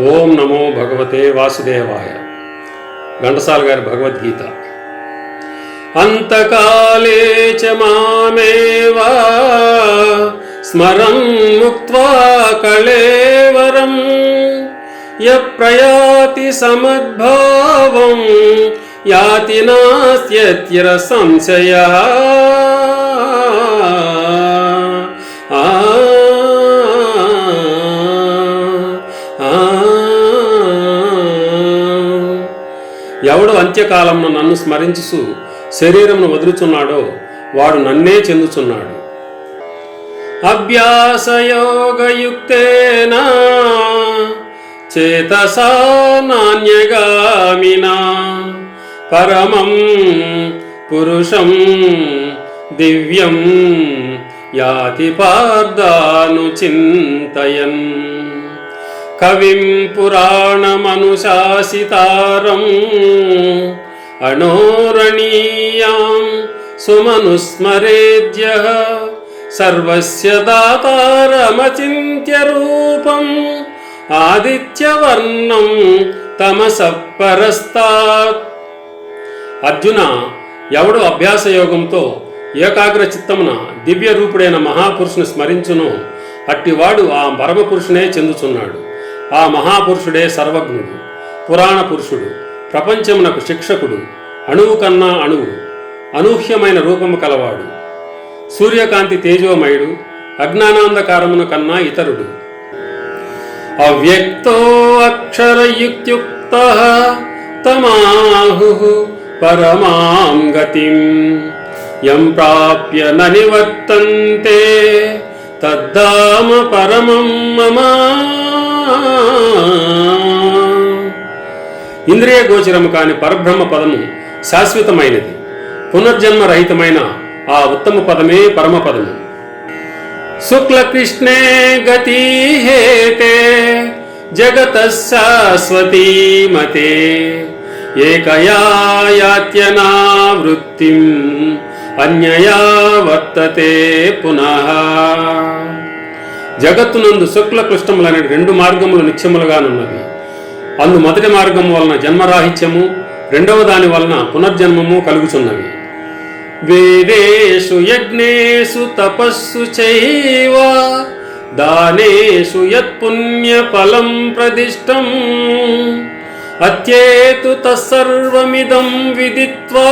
ఓం నమో భగవతే వాసుదేవాయ. ఘంటసాల గారి భగవద్గీత. అంతకాలే చ మామేవా స్మరన్ ముక్త్వా కళేవరం యప్రయాతి సమద్భావం యాతి నాస్త్యత్ర సంశయః. ఎవడు అంత్యకాలంలో నన్ను స్మరించుసు శరీరమును వదులుచున్నాడో వాడు నన్నే చెందుచున్నాడు. అభ్యాసయోగయుక్తేన చేతసా నాన్యగామినా పరమం పురుషం దివ్యం యాతి పార్థాను చింతయన్. కవిం పురాణమనుశాసితారం అణోరణీయాం సుమనుస్మరేద్యః సర్వస్య దాతారమచింత్య రూపం ఆదిత్యవర్ణం తమసః పరస్తాత్. అర్జున, ఎవడు అభ్యాసయోగంతో ఏకాగ్ర చిత్తమున దివ్య రూపుడైన మహాపురుషుని స్మరించును అట్టివాడు ఆ పరమపురుషునే చెందుచున్నాడు. ఆ మహాపురుషుడే సర్వజ్ఞుడు, పురాణ పురుషుడు, ప్రపంచమునకు శిక్షకుడు, అణువు కన్నా అణువు, అనూహ్యమైన రూపము కలవాడు, సూర్యకాంతి తేజోమయుడు, అజ్ఞానాంధకారమున కన్నా ఇతరుడు. అవ్యక్తో అక్షరయుక్త్యుక్తః తమాహుః పరమాం గతిం యం ప్రాప్య న నివర్తంతే తద్ధామ పరమం మమ. ఇంద్రియ గోచరము కాని పరబ్రహ్మ పదము శాశ్వతమైనది, పునర్జన్మ రహితమైన ఆ ఉత్తమ పదమే పరమ పదము. శుక్లకృష్ణే గతి హేతే జగతః శాశ్వతీ మతే ఏకయా యాత్యనావృత్తిం అన్యయా వర్తతే పునః. జగత్తునందు శుక్ల కృష్ణములనే రెండు మార్గములు నిత్యములుగానున్నవి. అందు మొదటి మార్గము వలన జన్మరాహిత్యము, రెండవ దాని వలన పునర్జన్మము కలుగుచున్నవి. వేదేషు యజ్ఞేషు తపస్సు చైవ దానేషు యత్పుణ్యఫలం ప్రదిష్టం అత్యేతు తస్సర్వమిదం విదిత్వా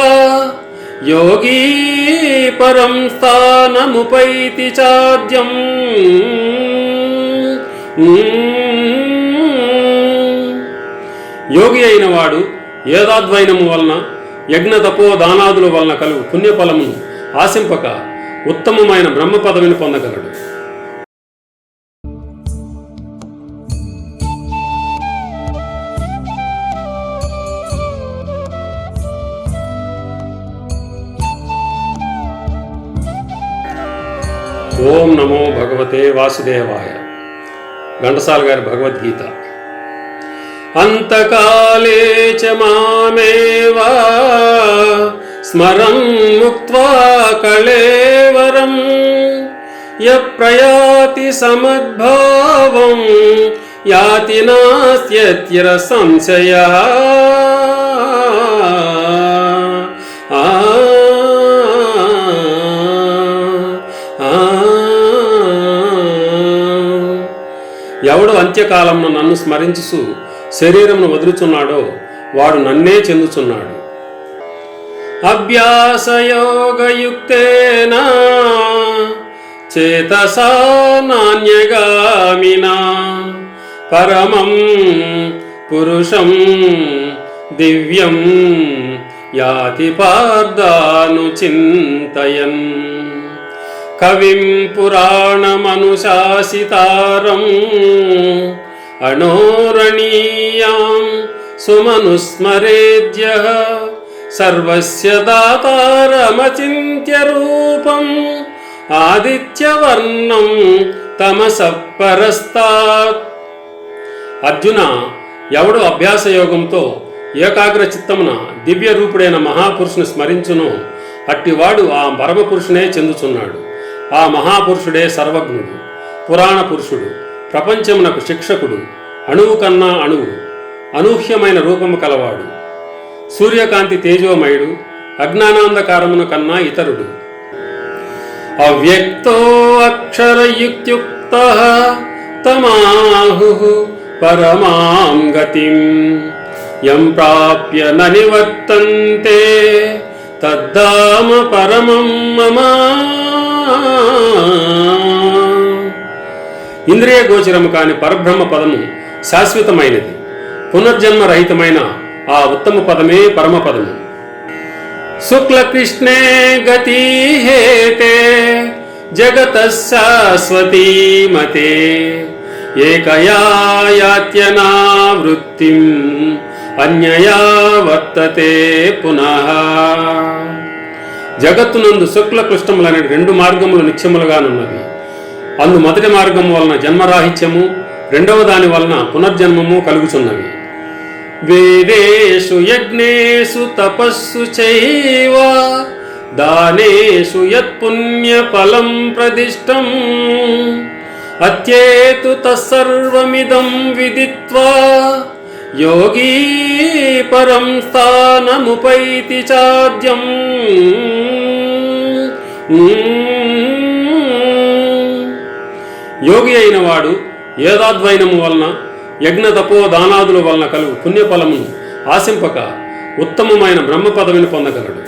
యోగీ పరం స్థానముపైతి చాద్యం. యోగి అయిన వాడు ఏదాద్వైనము వలన యజ్ఞ తపో దానాదుల వలన కలుగు పుణ్యఫలమును ఆశింపక ఉత్తమమైన బ్రహ్మ పదవిని పొందగలడు. ఓం నమో భగవతే వాసుదేవాయ. ఘంటసాల గారి భగవద్గీత. అంతకాలే చ మామేవా స్మరన్ ముక్త్వా కళేవరం యప్రయాతి సమద్భావం యాతి నాస్త్యత్ర సంశయః. ఎవడు అంత్యకాలంలో నన్ను స్మరించుసు శరీరమును వదులుచున్నాడో వాడు నన్నే చెందుచున్నాడు. అభ్యాసయోగయుక్తేన చేతసా నాన్యగామినా పరమం పురుషం దివ్యం యాతి పార్థాను చింతయన్. కవిం పురాణమనుశాసితారం అణోరణీయాం సుమనుస్మరేద్యః సర్వస్య దాతారమచింత్య రూపం ఆదిత్యవర్ణం తమసః పరస్తాత్. అర్జున, ఎవడు అభ్యాసయోగంతో ఏకాగ్ర చిత్తమున దివ్య రూపుడైన మహాపురుషుని స్మరించును అట్టివాడు ఆ పరమపురుషునే చెందుచున్నాడు. ఆ మహాపురుషుడే సర్వజ్ఞుడు, పురాణ పురుషుడు, ప్రపంచమునకు శిక్షకుడు, అణువు కన్నా అణువు, అనూహ్యమైన రూపము కలవాడు, సూర్యకాంతి తేజోమయుడు, అజ్ఞానాంధకారమున కన్నా ఇతరుడు. అవ్యక్తో అక్షరయుక్త్యుక్తః తమాహుః పరమాం గతిం యం ప్రాప్య న నివర్తంతే తద్ధామ పరమం మమ. ఇంద్రియ గోచరము కాని పరబ్రహ్మ పదము శాశ్వతమైనది. పునర్జన్మరహితమైన ఆ ఉత్తమ పదమే పరమపదము. శుక్లకృష్ణే గతి హేతే జగతః శాశ్వతీ మతే ఏకయా యాత్యనావృత్తిం అన్యయా వర్తతే పునః. జగత్తునందు శుక్ల కృష్ణములనే రెండు మార్గములు నిత్యములుగానున్నవి. అందు మొదటి మార్గము వలన జన్మరాహిత్యము, రెండవ దాని వలన పునర్జన్మము కలుగుచున్నవి. వేదేషు యజ్ఞేషు తపస్సు చైవ దానేషు యత్పుణ్యఫలం ప్రదిష్టం అత్యేతు తస్సర్వమిదం విదిత్వా యోగీ పరం స్థానముపైతి చాద్యం. యోగి అయిన వాడు ఏదాద్వైనము వలన, యజ్ఞ తపో దానాదుల వలన కలుగు పుణ్యఫలమును ఆశింపక ఉత్తమమైన బ్రహ్మ పదవిని పొందగలడు.